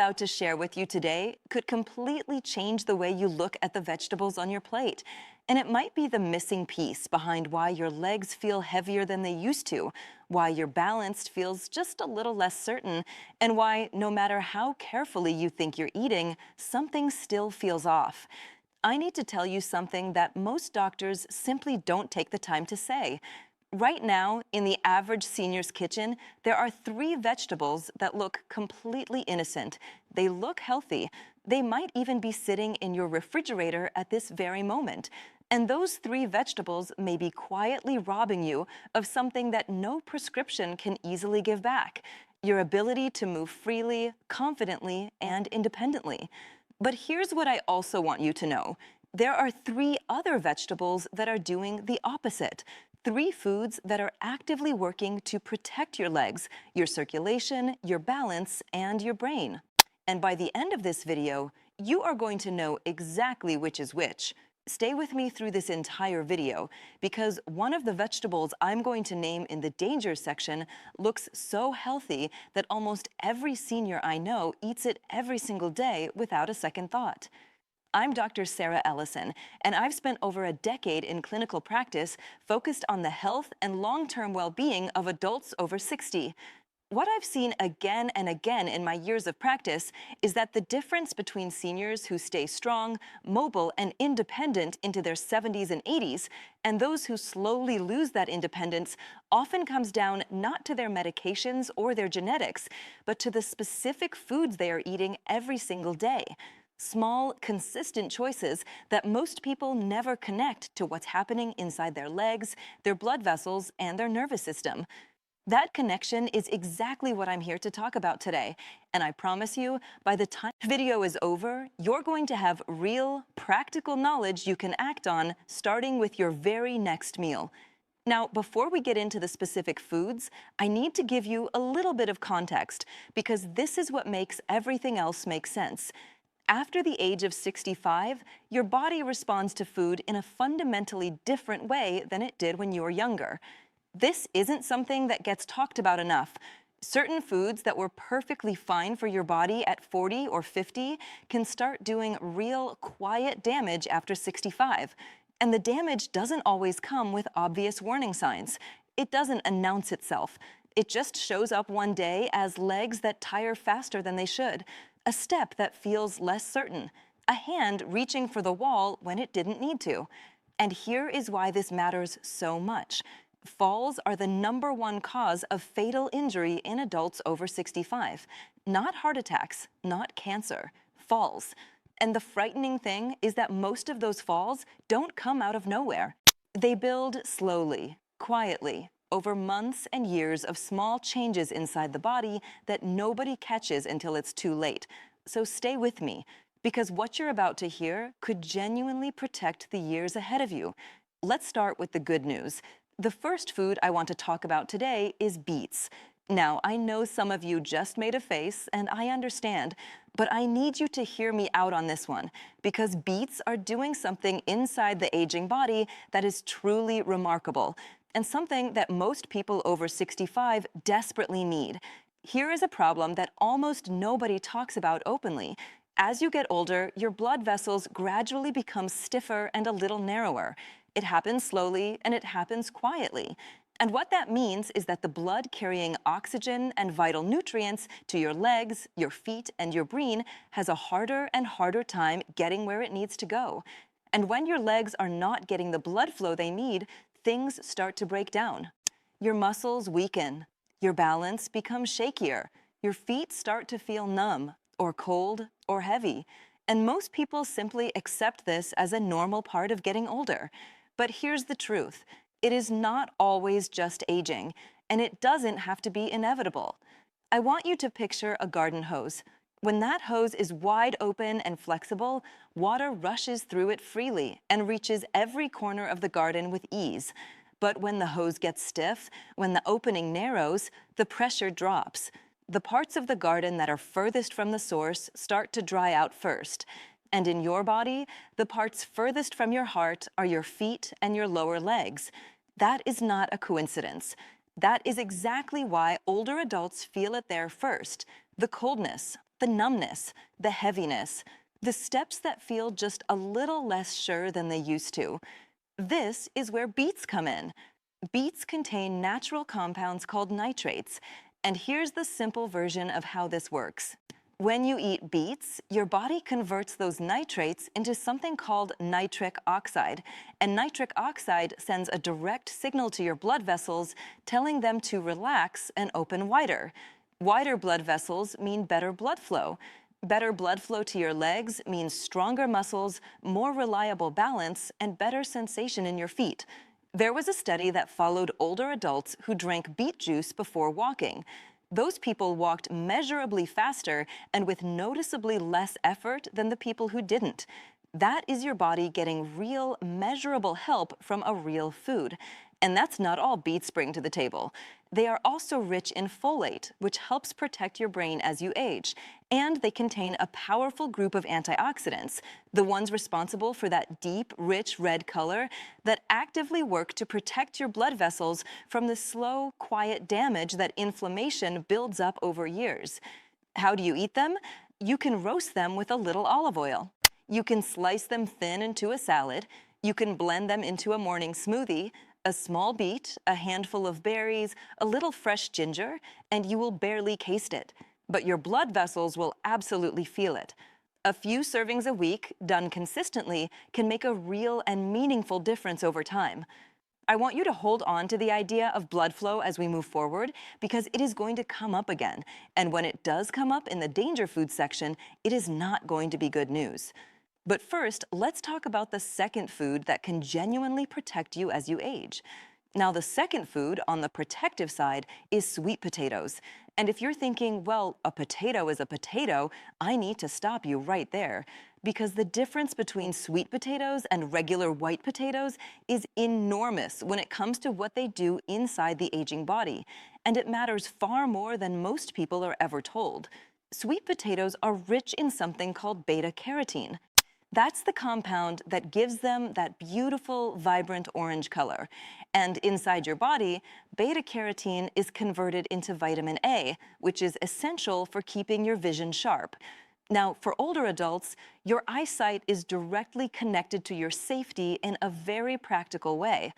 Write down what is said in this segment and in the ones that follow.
about to share with you today could completely change the way you look at the vegetables on your plate. And it might be the missing piece behind why your legs feel heavier than they used to, why your balance feels just a little less certain, and why no matter how carefully you think you're eating, something still feels off. I need to tell you something that most doctors simply don't take the time to say. Right now, in the average senior's kitchen, there are 3 vegetables that look completely innocent. They look healthy. They might even be sitting in your refrigerator at this very moment. And those 3 vegetables may be quietly robbing you of something that no prescription can easily give back: your ability to move freely, confidently, and independently. But here's what I also want you to know. There are 3 other vegetables that are doing the opposite. 3 foods that are actively working to protect your legs, your circulation, your balance, and your brain. And by the end of this video, you are going to know exactly which is which. Stay with me through this entire video, because one of the vegetables I'm going to name in the danger section looks so healthy that almost every senior I know eats it every single day without a second thought. I'm Dr. Sarah Ellison, and I've spent over a decade in clinical practice focused on the health and long-term well-being of adults over 60. What I've seen again and again in my years of practice is that the difference between seniors who stay strong, mobile, and independent into their 70s and 80s and those who slowly lose that independence often comes down not to their medications or their genetics, but to the specific foods they are eating every single day. Small, consistent choices that most people never connect to what's happening inside their legs, their blood vessels, and their nervous system. That connection is exactly what I'm here to talk about today. And I promise you, by the time the video is over, you're going to have real, practical knowledge you can act on, starting with your very next meal. Now, before we get into the specific foods, I need to give you a little bit of context, because this is what makes everything else make sense. After the age of 65, your body responds to food in a fundamentally different way than it did when you were younger. This isn't something that gets talked about enough. Certain foods that were perfectly fine for your body at 40 or 50 can start doing real, quiet damage after 65. And the damage doesn't always come with obvious warning signs. It doesn't announce itself. It just shows up one day as legs that tire faster than they should, a step that feels less certain, a hand reaching for the wall when it didn't need to. And here is why this matters so much. Falls are the #1 cause of fatal injury in adults over 65. Not heart attacks, not cancer, falls. And the frightening thing is that most of those falls don't come out of nowhere. They build slowly, quietly, over months and years of small changes inside the body that nobody catches until it's too late. So stay with me, because what you're about to hear could genuinely protect the years ahead of you. Let's start with the good news. The first food I want to talk about today is beets. Now, I know some of you just made a face, and I understand, but I need you to hear me out on this one, because beets are doing something inside the aging body that is truly remarkable, and something that most people over 65 desperately need. Here is a problem that almost nobody talks about openly. As you get older, your blood vessels gradually become stiffer and a little narrower. It happens slowly, and it happens quietly. And what that means is that the blood carrying oxygen and vital nutrients to your legs, your feet, and your brain has a harder and harder time getting where it needs to go. And when your legs are not getting the blood flow they need, things start to break down. Your muscles weaken. Your balance becomes shakier. Your feet start to feel numb, or cold, or heavy. And most people simply accept this as a normal part of getting older. But here's the truth. It is not always just aging, and it doesn't have to be inevitable. I want you to picture a garden hose. When that hose is wide open and flexible, water rushes through it freely and reaches every corner of the garden with ease. But when the hose gets stiff, when the opening narrows, the pressure drops. The parts of the garden that are furthest from the source start to dry out first. And in your body, the parts furthest from your heart are your feet and your lower legs. That is not a coincidence. That is exactly why older adults feel it there first: the coldness, the numbness, the heaviness, the steps that feel just a little less sure than they used to. This is where beets come in. Beets contain natural compounds called nitrates, and here's the simple version of how this works. When you eat beets, your body converts those nitrates into something called nitric oxide, and nitric oxide sends a direct signal to your blood vessels telling them to relax and open wider. Wider blood vessels mean better blood flow. Better blood flow to your legs means stronger muscles, more reliable balance, and better sensation in your feet. There was a study that followed older adults who drank beet juice before walking. Those people walked measurably faster and with noticeably less effort than the people who didn't. That is your body getting real, measurable help from a real food. And that's not all beets bring to the table. They are also rich in folate, which helps protect your brain as you age. And they contain a powerful group of antioxidants, the ones responsible for that deep, rich red color that actively work to protect your blood vessels from the slow, quiet damage that inflammation builds up over years. How do you eat them? You can roast them with a little olive oil. You can slice them thin into a salad. You can blend them into a morning smoothie. A small beet, a handful of berries, a little fresh ginger, and you will barely taste it. But your blood vessels will absolutely feel it. A few servings a week, done consistently, can make a real and meaningful difference over time. I want you to hold on to the idea of blood flow as we move forward because it is going to come up again. And when it does come up in the danger food section, it is not going to be good news. But first, let's talk about the second food that can genuinely protect you as you age. Now, the second food on the protective side is sweet potatoes. And if you're thinking, well, a potato is a potato, I need to stop you right there. Because the difference between sweet potatoes and regular white potatoes is enormous when it comes to what they do inside the aging body. And it matters far more than most people are ever told. Sweet potatoes are rich in something called beta-carotene. That's the compound that gives them that beautiful, vibrant orange color. And inside your body, beta-carotene is converted into vitamin A, which is essential for keeping your vision sharp. Now, for older adults, your eyesight is directly connected to your safety in a very practical way.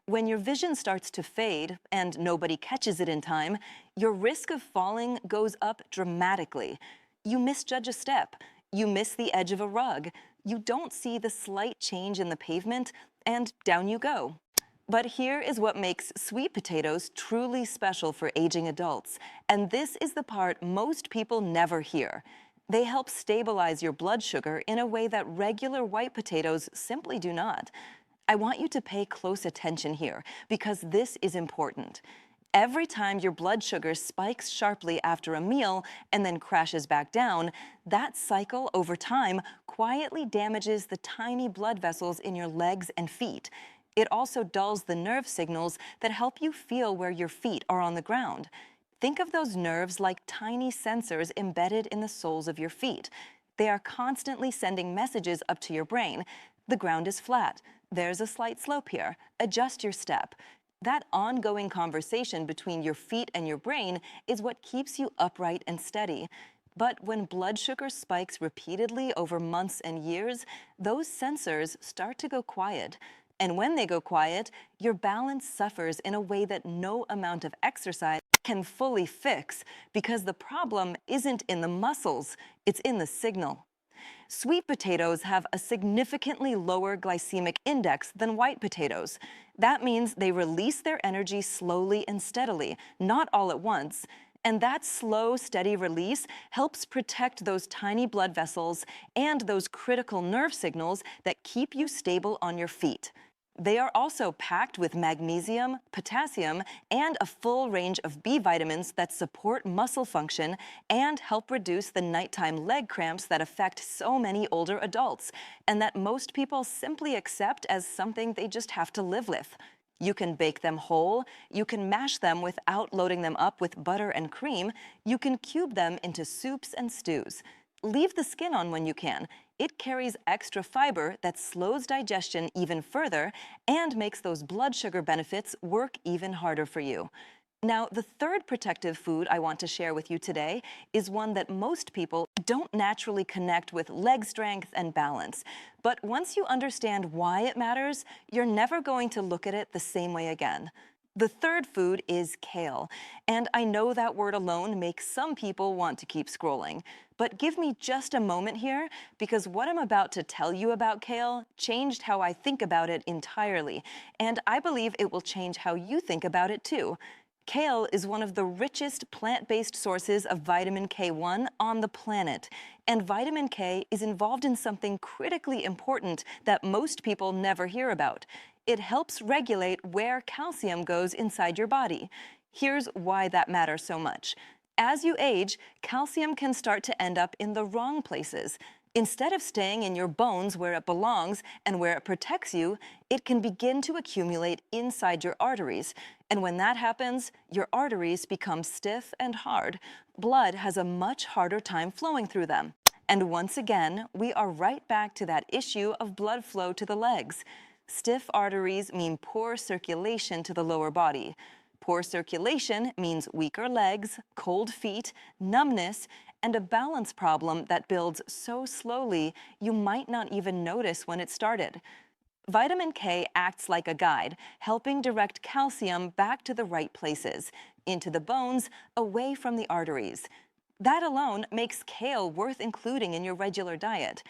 When your vision starts to fade and nobody catches it in time, your risk of falling goes up dramatically. You misjudge a step. You miss the edge of a rug. You don't see the slight change in the pavement, and down you go. But here is what makes sweet potatoes truly special for aging adults. And this is the part most people never hear. They help stabilize your blood sugar in a way that regular white potatoes simply do not. I want you to pay close attention here, because this is important. Every time your blood sugar spikes sharply after a meal and then crashes back down, that cycle over time quietly damages the tiny blood vessels in your legs and feet. It also dulls the nerve signals that help you feel where your feet are on the ground. Think of those nerves like tiny sensors embedded in the soles of your feet. They are constantly sending messages up to your brain. The ground is flat. There's a slight slope here. Adjust your step. That ongoing conversation between your feet and your brain is what keeps you upright and steady. But when blood sugar spikes repeatedly over months and years, those sensors start to go quiet. And when they go quiet, your balance suffers in a way that no amount of exercise can fully fix, because the problem isn't in the muscles, it's in the signal. Sweet potatoes have a significantly lower glycemic index than white potatoes. That means they release their energy slowly and steadily, not all at once. And that slow, steady release helps protect those tiny blood vessels and those critical nerve signals that keep you stable on your feet. They are also packed with magnesium, potassium, and a full range of B vitamins that support muscle function and help reduce the nighttime leg cramps that affect so many older adults, and that most people simply accept as something they just have to live with. You can bake them whole, you can mash them without loading them up with butter and cream, you can cube them into soups and stews. Leave the skin on when you can. It carries extra fiber that slows digestion even further and makes those blood sugar benefits work even harder for you. Now, the third protective food I want to share with you today is one that most people don't naturally connect with leg strength and balance. But once you understand why it matters, you're never going to look at it the same way again. The third food is kale, and I know that word alone makes some people want to keep scrolling. But give me just a moment here, because what I'm about to tell you about kale changed how I think about it entirely, and I believe it will change how you think about it too. Kale is one of the richest plant-based sources of vitamin K1 on the planet, and vitamin K is involved in something critically important that most people never hear about. It helps regulate where calcium goes inside your body. Here's why that matters so much. As you age, calcium can start to end up in the wrong places. Instead of staying in your bones where it belongs and where it protects you, it can begin to accumulate inside your arteries. And when that happens, your arteries become stiff and hard. Blood has a much harder time flowing through them. And once again, we are right back to that issue of blood flow to the legs. Stiff arteries mean poor circulation to the lower body. Poor circulation means weaker legs, cold feet, numbness, and a balance problem that builds so slowly you might not even notice when it started. Vitamin K acts like a guide, helping direct calcium back to the right places, into the bones, away from the arteries. That alone makes kale worth including in your regular diet.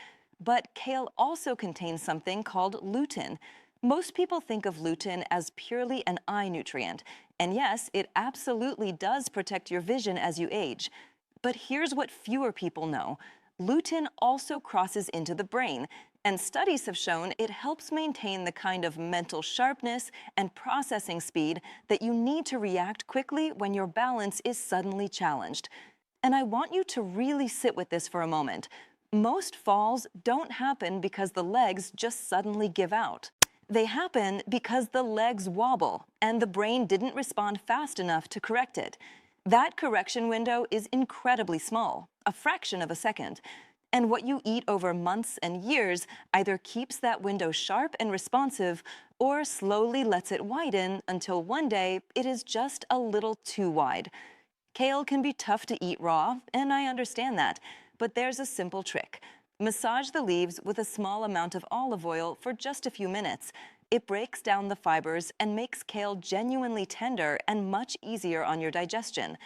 But kale also contains something called lutein. Most people think of lutein as purely an eye nutrient, and yes, it absolutely does protect your vision as you age. But here's what fewer people know. Lutein also crosses into the brain, and studies have shown it helps maintain the kind of mental sharpness and processing speed that you need to react quickly when your balance is suddenly challenged. And I want you to really sit with this for a moment. Most falls don't happen because the legs just suddenly give out. They happen because the legs wobble and the brain didn't respond fast enough to correct it. That correction window is incredibly small, a fraction of a second. And what you eat over months and years either keeps that window sharp and responsive or slowly lets it widen until one day it is just a little too wide. Kale can be tough to eat raw, and I understand that, but there's a simple trick. Massage the leaves with a small amount of olive oil for just a few minutes. It breaks down the fibers and makes kale genuinely tender and much easier on your digestion.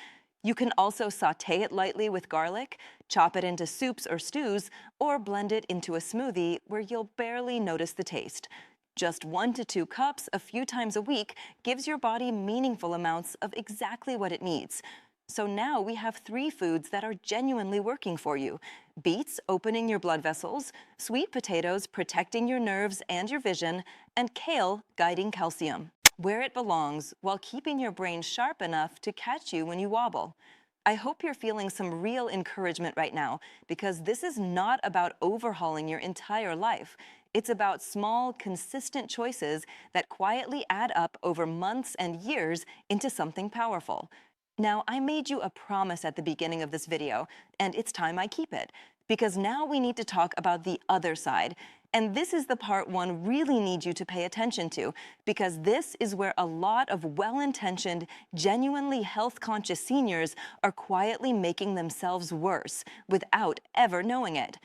You can also sauté it lightly with garlic, chop it into soups or stews, or blend it into a smoothie where you'll barely notice the taste. Just 1 to 2 cups a few times a week gives your body meaningful amounts of exactly what it needs. So now we have 3 foods that are genuinely working for you. Beets opening your blood vessels, sweet potatoes protecting your nerves and your vision, and kale guiding calcium where it belongs while keeping your brain sharp enough to catch you when you wobble. I hope you're feeling some real encouragement right now, because this is not about overhauling your entire life. It's about small, consistent choices that quietly add up over months and years into something powerful. Now, I made you a promise at the beginning of this video, and it's time I keep it, because now we need to talk about the other side. And this is the part one really needs you to pay attention to, because this is where a lot of well-intentioned, genuinely health-conscious seniors are quietly making themselves worse without ever knowing it.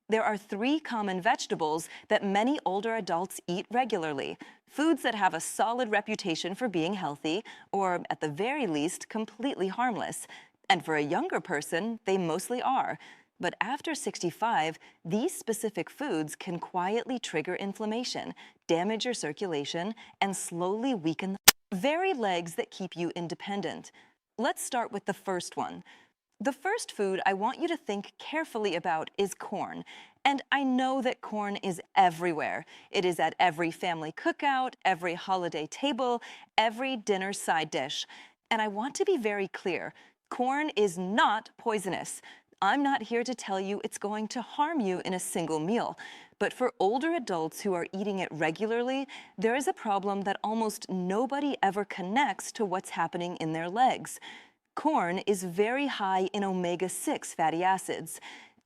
There are 3 common vegetables that many older adults eat regularly, foods that have a solid reputation for being healthy, or at the very least, completely harmless. And for a younger person, they mostly are. But after 65, these specific foods can quietly trigger inflammation, damage your circulation, and slowly weaken the very legs that keep you independent. Let's start with the first one. The first food I want you to think carefully about is corn. And I know that corn is everywhere. It is at every family cookout, every holiday table, every dinner side dish. And I want to be very clear, corn is not poisonous. I'm not here to tell you it's going to harm you in a single meal. But for older adults who are eating it regularly, there is a problem that almost nobody ever connects to what's happening in their legs. Corn is very high in omega-6 fatty acids,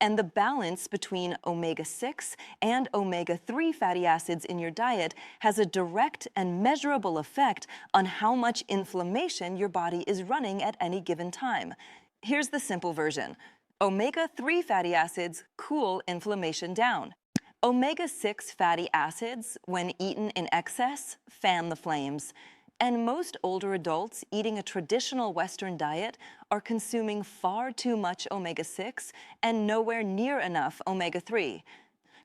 And the balance between omega-6 and omega-3 fatty acids in your diet has a direct and measurable effect on how much inflammation your body is running at any given time. Here's the simple version. Omega-3 fatty acids cool inflammation down. Omega-6 fatty acids, when eaten in excess, fan the flames. And most older adults eating a traditional Western diet are consuming far too much omega-6 and nowhere near enough omega-3.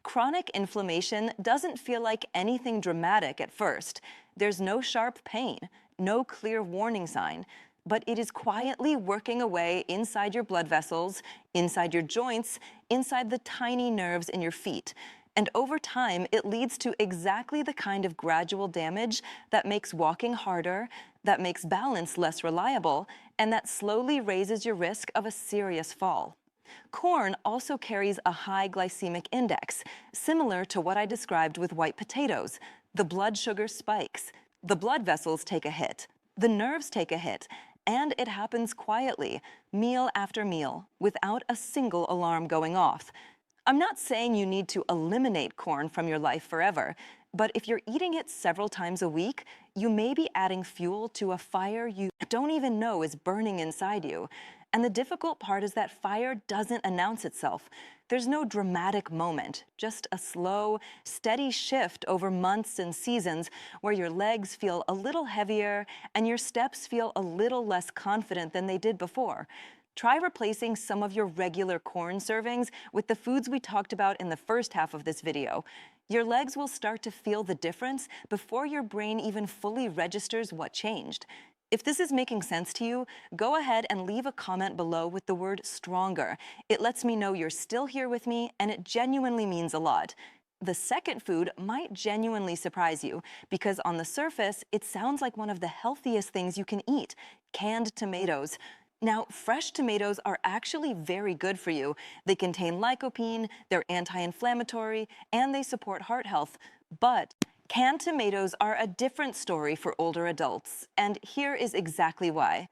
Chronic inflammation doesn't feel like anything dramatic at first. There's no sharp pain, no clear warning sign, but it is quietly working away inside your blood vessels, inside your joints, inside the tiny nerves in your feet. And over time, it leads to exactly the kind of gradual damage that makes walking harder, that makes balance less reliable, and that slowly raises your risk of a serious fall. Corn also carries a high glycemic index, similar to what I described with white potatoes. The blood sugar spikes, the blood vessels take a hit, the nerves take a hit, and it happens quietly, meal after meal, without a single alarm going off. I'm not saying you need to eliminate corn from your life forever, but if you're eating it several times a week, you may be adding fuel to a fire you don't even know is burning inside you. And the difficult part is that fire doesn't announce itself. There's no dramatic moment, just a slow, steady shift over months and seasons where your legs feel a little heavier and your steps feel a little less confident than they did before. Try replacing some of your regular corn servings with the foods we talked about in the first half of this video. Your legs will start to feel the difference before your brain even fully registers what changed. If this is making sense to you, go ahead and leave a comment below with the word stronger. It lets me know you're still here with me, and it genuinely means a lot. The second food might genuinely surprise you because on the surface, it sounds like one of the healthiest things you can eat: canned tomatoes. Now, fresh tomatoes are actually very good for you. They contain lycopene, they're anti-inflammatory, and they support heart health. But canned tomatoes are a different story for older adults, and here is exactly why.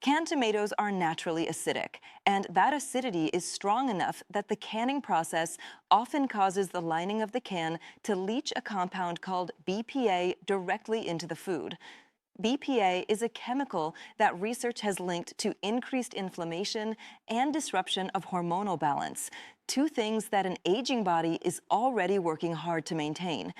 Canned tomatoes are naturally acidic, and that acidity is strong enough that the canning process often causes the lining of the can to leach a compound called BPA directly into the food. BPA is a chemical that research has linked to increased inflammation and disruption of hormonal balance, two things that an aging body is already working hard to maintain.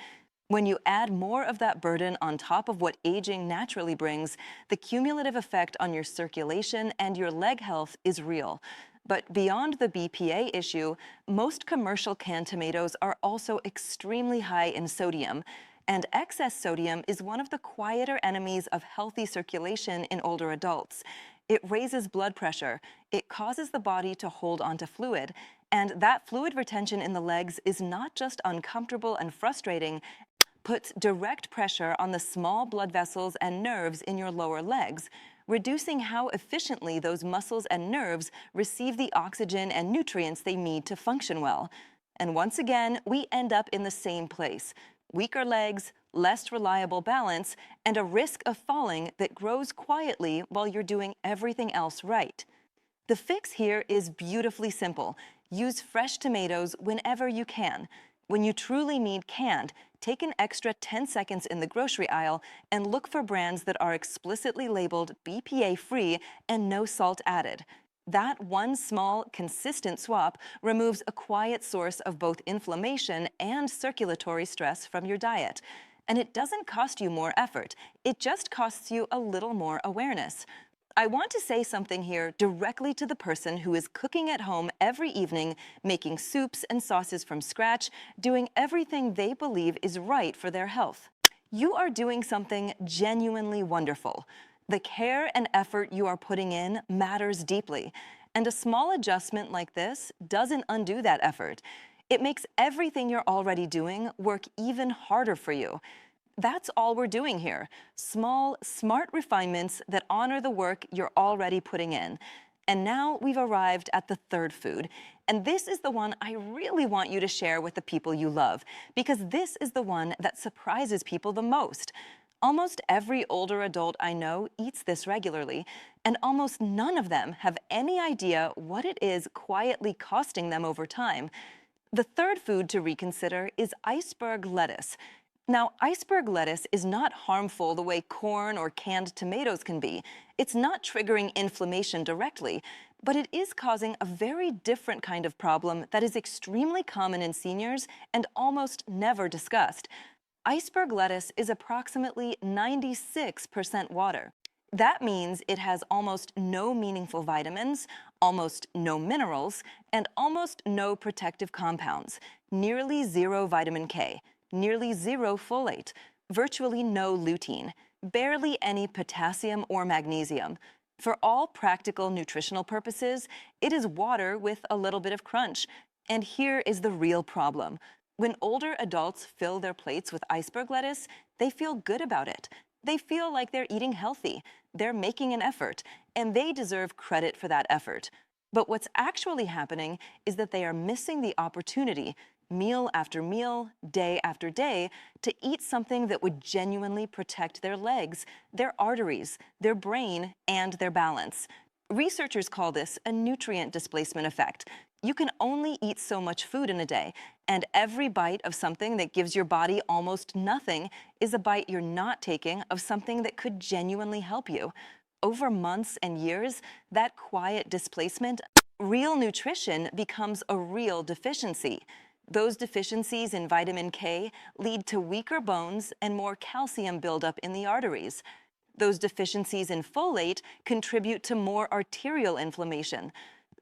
When you add more of that burden on top of what aging naturally brings, the cumulative effect on your circulation and your leg health is real. But beyond the BPA issue, most commercial canned tomatoes are also extremely high in sodium. And excess sodium is one of the quieter enemies of healthy circulation in older adults. It raises blood pressure, it causes the body to hold onto fluid, and that fluid retention in the legs is not just uncomfortable and frustrating, puts direct pressure on the small blood vessels and nerves in your lower legs, reducing how efficiently those muscles and nerves receive the oxygen and nutrients they need to function well. And once again, we end up in the same place: weaker legs, less reliable balance, and a risk of falling that grows quietly while you're doing everything else right. The fix here is beautifully simple. Use fresh tomatoes whenever you can. When you truly need canned, take an extra 10 seconds in the grocery aisle and look for brands that are explicitly labeled BPA-free and no salt added. That one small, consistent swap removes a quiet source of both inflammation and circulatory stress from your diet. And it doesn't cost you more effort, it just costs you a little more awareness. I want to say something here directly to the person who is cooking at home every evening, making soups and sauces from scratch, doing everything they believe is right for their health. You are doing something genuinely wonderful. The care and effort you are putting in matters deeply, and a small adjustment like this doesn't undo that effort. It makes everything you're already doing work even harder for you. That's all we're doing here: small, smart refinements that honor the work you're already putting in. And now we've arrived at the third food, and this is the one I really want you to share with the people you love, because this is the one that surprises people the most. Almost every older adult I know eats this regularly, and almost none of them have any idea what it is quietly costing them over time. The third food to reconsider is iceberg lettuce. Now, iceberg lettuce is not harmful the way corn or canned tomatoes can be. It's not triggering inflammation directly, but it is causing a very different kind of problem that is extremely common in seniors and almost never discussed. Iceberg lettuce is approximately 96% water. That means it has almost no meaningful vitamins, almost no minerals, and almost no protective compounds, nearly zero vitamin K, nearly zero folate, virtually no lutein, barely any potassium or magnesium. For all practical nutritional purposes, it is water with a little bit of crunch. And here is the real problem. When older adults fill their plates with iceberg lettuce, they feel good about it. They feel like they're eating healthy, they're making an effort, and they deserve credit for that effort. But what's actually happening is that they are missing the opportunity, meal after meal, day after day, to eat something that would genuinely protect their legs, their arteries, their brain, and their balance. Researchers call this a nutrient displacement effect. You can only eat so much food in a day, and every bite of something that gives your body almost nothing is a bite you're not taking of something that could genuinely help you. Over months and years, that quiet displacement, real nutrition becomes a real deficiency. Those deficiencies in vitamin K lead to weaker bones and more calcium buildup in the arteries. Those deficiencies in folate contribute to more arterial inflammation.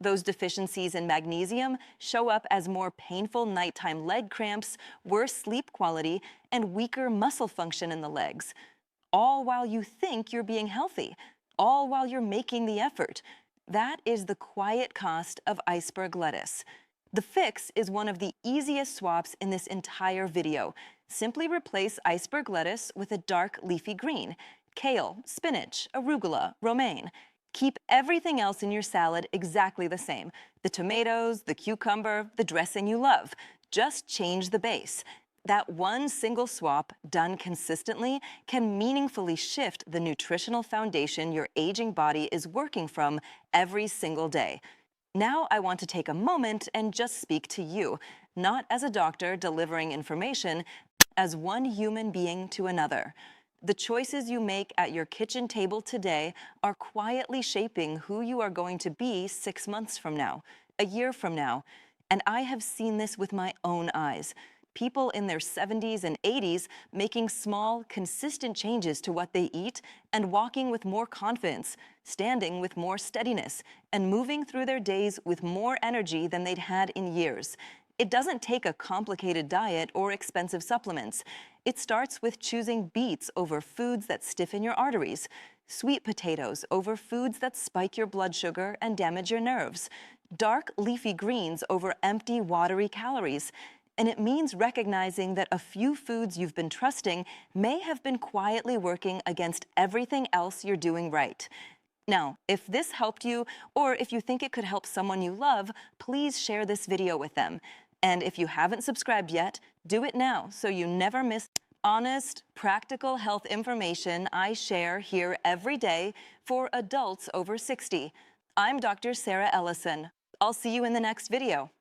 Those deficiencies in magnesium show up as more painful nighttime leg cramps, worse sleep quality, and weaker muscle function in the legs. All while you think you're being healthy, all while you're making the effort. That is the quiet cost of iceberg lettuce. The fix is one of the easiest swaps in this entire video. Simply replace iceberg lettuce with a dark leafy green: kale, spinach, arugula, romaine. Keep everything else in your salad exactly the same: the tomatoes, the cucumber, the dressing you love. Just change the base. That one single swap, done consistently, can meaningfully shift the nutritional foundation your aging body is working from every single day. Now I want to take a moment and just speak to you, not as a doctor delivering information, as one human being to another. The choices you make at your kitchen table today are quietly shaping who you are going to be 6 months from now, a year from now. And I have seen this with my own eyes. People in their 70s and 80s making small, consistent changes to what they eat and walking with more confidence, standing with more steadiness, and moving through their days with more energy than they'd had in years. It doesn't take a complicated diet or expensive supplements. It starts with choosing beets over foods that stiffen your arteries, sweet potatoes over foods that spike your blood sugar and damage your nerves, dark leafy greens over empty, watery calories. And it means recognizing that a few foods you've been trusting may have been quietly working against everything else you're doing right. Now, if this helped you, or if you think it could help someone you love, please share this video with them. And if you haven't subscribed yet, do it now so you never miss honest, practical health information I share here every day for adults over 60. I'm Dr. Sarah Ellison. I'll see you in the next video.